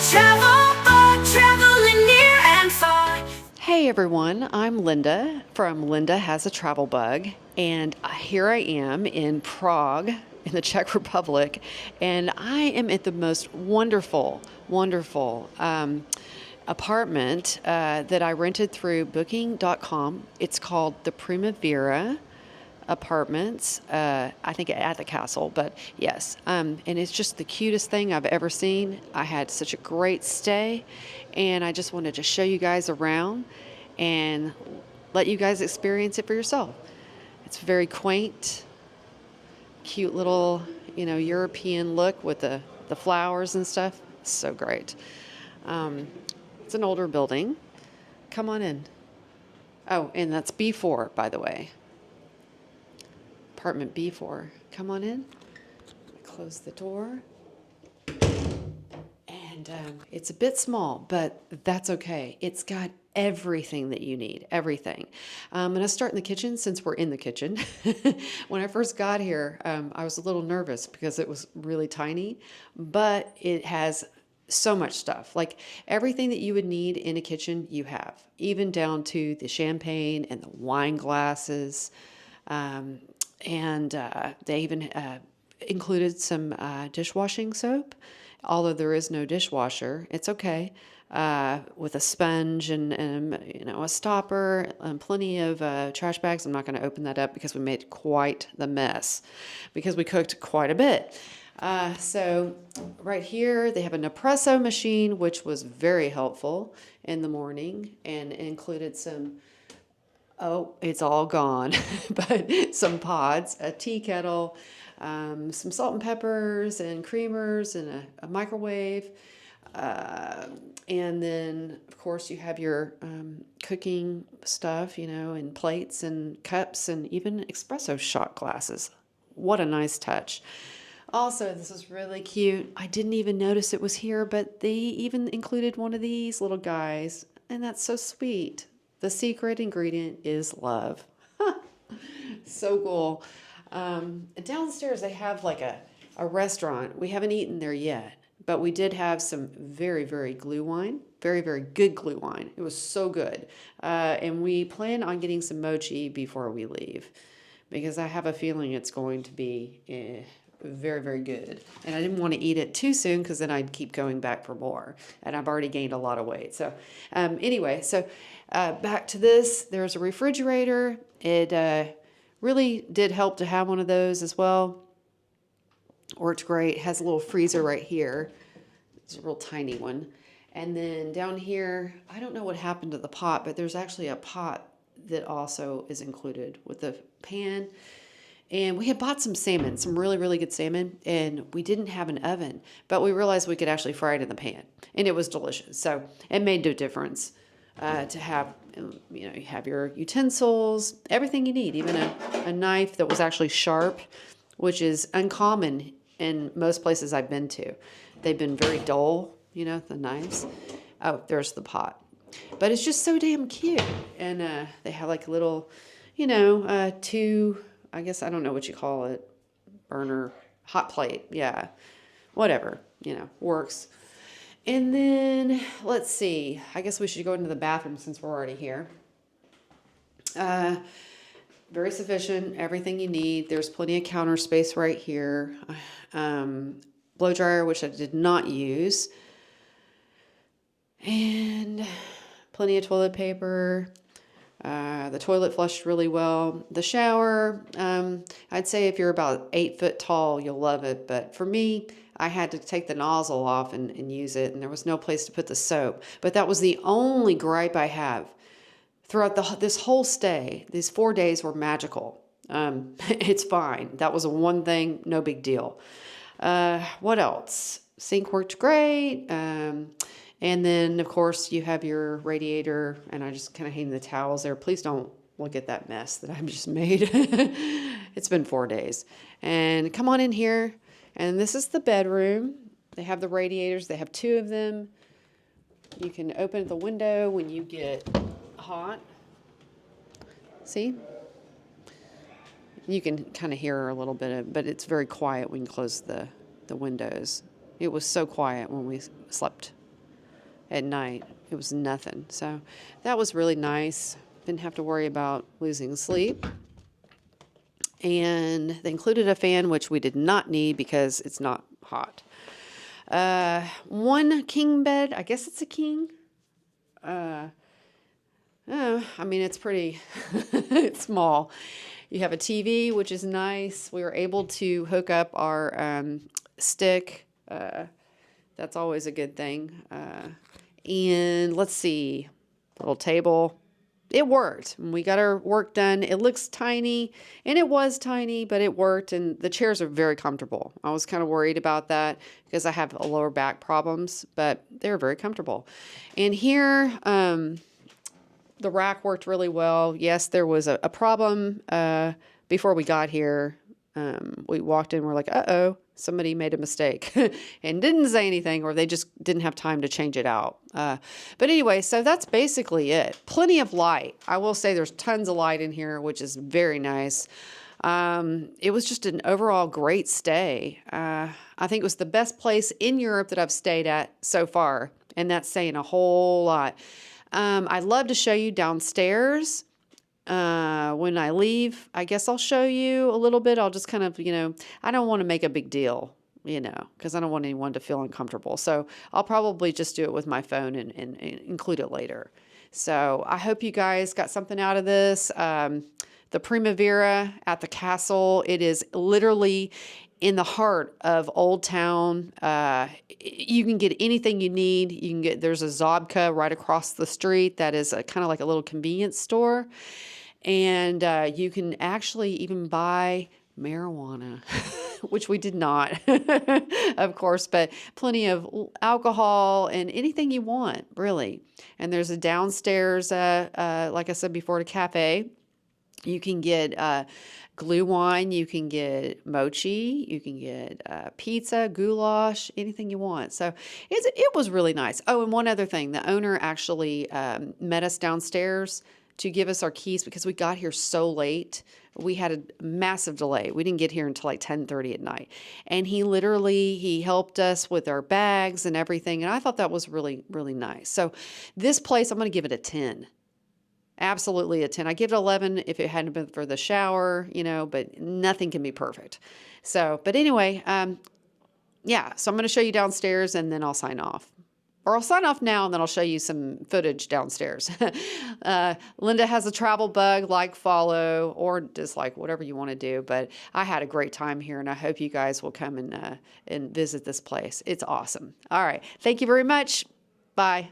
travel bug, traveling near and far. Hey everyone, I'm Linda from Linda Has a Travel Bug, and here I am in Prague in the Czech Republic, and I am at the most wonderful apartment that I rented through booking.com. It's called the Primavera Apartments, I think at the castle, but yes, and it's just the cutest thing I've ever seen. I had such a great stay, and I just wanted to show you guys around and let you guys experience it for yourself. It's very quaint, cute little, European look with the flowers and stuff. So great. It's an older building. Come on in. Oh, and that's B4, by the way. Apartment B4. Come on in. Close the door. And it's a bit small, but that's okay. It's got everything that you need, everything. I'm going to start in the kitchen since we're in the kitchen. When I first got here, I was a little nervous because it was really tiny, but it has so much stuff. Like everything that you would need in a kitchen, you have, even down to the champagne and the wine glasses. And they even included some dishwashing soap. Although there is no dishwasher, it's okay. With a sponge and a stopper and plenty of trash bags. I'm not going to open that up because we made quite the mess because we cooked quite a bit. So right here they have an espresso machine, which was very helpful in the morning, and included some. Oh, it's all gone, but some pods, a tea kettle, some salt and peppers and creamers and a microwave. And then, of course, you have your cooking stuff, and plates and cups and even espresso shot glasses. What a nice touch. Also, this is really cute. I didn't even notice it was here, but they even included one of these little guys, and that's so sweet. The secret ingredient is love. So cool. Downstairs, they have like a restaurant. We haven't eaten there yet, but we did have some very, very glue wine. Very, very good glue wine. It was so good. And we plan on getting some mochi before we leave because I have a feeling it's going to be very, very good. And I didn't want to eat it too soon because then I'd keep going back for more. And I've already gained a lot of weight. So anyway, back to this. There's a refrigerator. It really did help to have one of those as well. Worked great. It has a little freezer right here. It's a real tiny one. And then down here, I don't know what happened to the pot, but there's actually a pot that also is included with the pan. And we had bought some salmon, some really, really good salmon, and we didn't have an oven, but we realized we could actually fry it in the pan, and it was delicious. So it made no difference to have, you have your utensils, everything you need, even a knife that was actually sharp, which is uncommon in most places I've been to. They've been very dull, the knives. Oh, there's the pot. But it's just so damn cute. And they have like a little, two, I guess, I don't know what you call it, burner, hot plate, yeah, whatever, works. And then, let's see, I guess we should go into the bathroom since we're already here. Very sufficient, everything you need. There's plenty of counter space right here. Blow dryer, which I did not use. And plenty of toilet paper. The toilet flushed really well. The shower, I'd say if you're about 8 foot tall, you'll love it. But for me, I had to take the nozzle off and use it, and there was no place to put the soap. But that was the only gripe I have. Throughout this whole stay, these 4 days were magical. It's fine. That was one thing, no big deal. What else? Sink worked great. And then, of course, you have your radiator, and I just kind of hang the towels there. Please don't look at that mess that I've just made. It's been 4 days. And come on in here. And this is the bedroom. They have the radiators. They have 2 of them. You can open the window when you get hot. See? You can kind of hear a little bit, but it's very quiet when you close the windows. It was so quiet when we slept at night. It was nothing. So that was really nice. Didn't have to worry about losing sleep. And they included a fan, which we did not need because it's not hot. One king bed. I guess it's a king. I mean, it's pretty it's small. You have a TV, which is nice. We were able to hook up our stick. That's always a good thing. And let's see, little table. It worked. We got our work done. It looks tiny, and it was tiny, but it worked, and the chairs are very comfortable. I was kind of worried about that because I have lower back problems, but they're very comfortable. And here, the rack worked really well. Yes, there was a problem before we got here. We walked in, we're like, uh-oh, somebody made a mistake and didn't say anything, or they just didn't have time to change it out. But anyway, so that's basically it. Plenty of light. I will say there's tons of light in here, which is very nice. It was just an overall great stay. I think it was the best place in Europe that I've stayed at so far, and that's saying a whole lot. I'd love to show you downstairs. When I leave, I guess I'll show you a little bit. I'll just kind of, I don't want to make a big deal, because I don't want anyone to feel uncomfortable. So I'll probably just do it with my phone and include it later. So I hope you guys got something out of this. The Primavera at the castle, it is literally in the heart of Old Town. You can get anything you need. There's a Zabka right across the street that is kind of like a little convenience store. And you can actually even buy marijuana, which we did not, of course, but plenty of alcohol and anything you want, really. And there's a downstairs, like I said before, a cafe. You can get glue wine, you can get mochi, you can get pizza, goulash, anything you want. So it was really nice. Oh, and one other thing, the owner actually met us downstairs to give us our keys because we got here so late. We had a massive delay. We didn't get here until like 10:30 at night. And he helped us with our bags and everything. And I thought that was really, really nice. So this place, I'm going to give it a 10. Absolutely a 10. I give it 11 if it hadn't been for the shower, but nothing can be perfect. So, but anyway, yeah, so I'm going to show you downstairs and then I'll sign off. Or I'll sign off now and then I'll show you some footage downstairs. Linda has a travel bug, follow, or dislike, whatever you want to do. But I had a great time here and I hope you guys will come and visit this place. It's awesome. All right. Thank you very much. Bye.